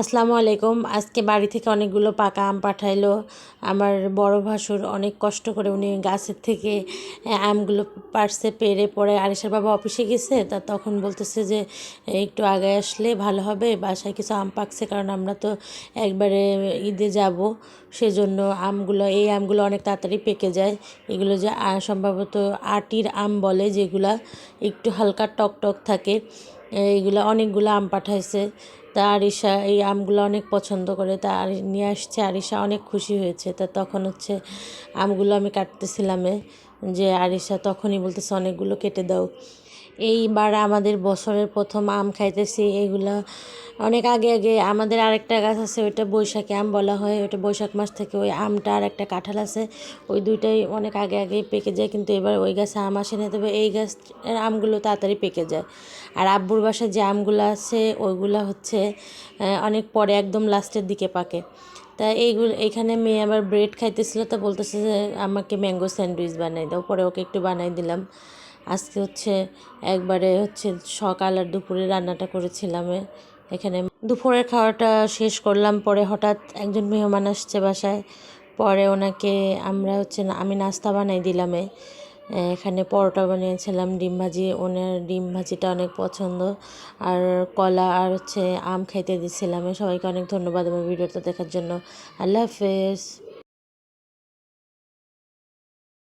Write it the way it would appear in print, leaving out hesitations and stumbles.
আসসালামু আলাইকুম। আজকে বাড়ি থেকে অনেকগুলো পাকা আম পাঠাইলো আমার বড় ভাসুর। অনেক কষ্ট করে উনি গাছের থেকে আমগুলো পাড়ছে, পেড়ে পরে আরিশার বাবা অফিসে গেছে, তখন বলতেছে যে একটু আগে আসলে ভালো হবে, বাসায় কিছু আম পাকছে, কারণ আমরা তো একবারে ঈদে যাব, সেজন্য এই আমগুলো অনেক তাড়াতাড়ি পেকে যায়। এগুলো যে সম্ভবত আটির আম বলে, যেগুলা একটু হালকা টক টক থাকে, এইগুলো অনেকগুলো আম পাঠাইছে। তা আরিশা এই আমগুলো অনেক পছন্দ করে, তা নিয়ে আসছে। আরিশা অনেক খুশি হয়েছে। তা তখন আমগুলো আমি কাটতেছিলাম, যে আরিশা তখনই বলতেছে অনেকগুলো কেটে দাও। এইবার আমাদের বছরের প্রথম আম খাইতেছি। এগুলা অনেক আগে আগে আমাদের আরেকটা গাছ আছে, ওইটা বৈশাখী আম বলা হয়, ওইটা বৈশাখ মাস থেকে। ওই আমটা আর একটা কাঁঠাল আছে, ওই দুইটাই অনেক আগে আগেই পেকে যায়, কিন্তু এবার ওই গাছে আম আসে না, তবে এই গাছের আমগুলো তাড়াতাড়ি পেকে যায়। আর আব্বুর বাসায় যে আমগুলো আছে ওইগুলা অনেক পরে, একদম লাস্টের দিকে পাকে। তা এইখানে মেয়ে আবার ব্রেড খাইতেছিল, তা বলতেছে যে আমাকে ম্যাঙ্গো স্যান্ডউইচ বানাই দাও। পরে ওকে একটু বানাই দিলাম। আজকে একবারে সকাল আর দুপুরে রান্নাটা করেছিলাম। এখানে দুপুরের খাওয়াটা শেষ করলাম, পরে হঠাৎ একজন মেহমান আসছে বাসায়। পরে ওনাকে আমি নাস্তা বানাই দিলাম। এখানে পরোটা বানিয়েছিলাম, ডিম ভাজি। ওনার ডিম ভাজিটা অনেক পছন্দ, আর কলা আর আম খাইতে দিছিলাম। সবাইকে অনেক ধন্যবাদ আমার ভিডিওটা দেখার জন্য। আল্লাহ হাফেজ।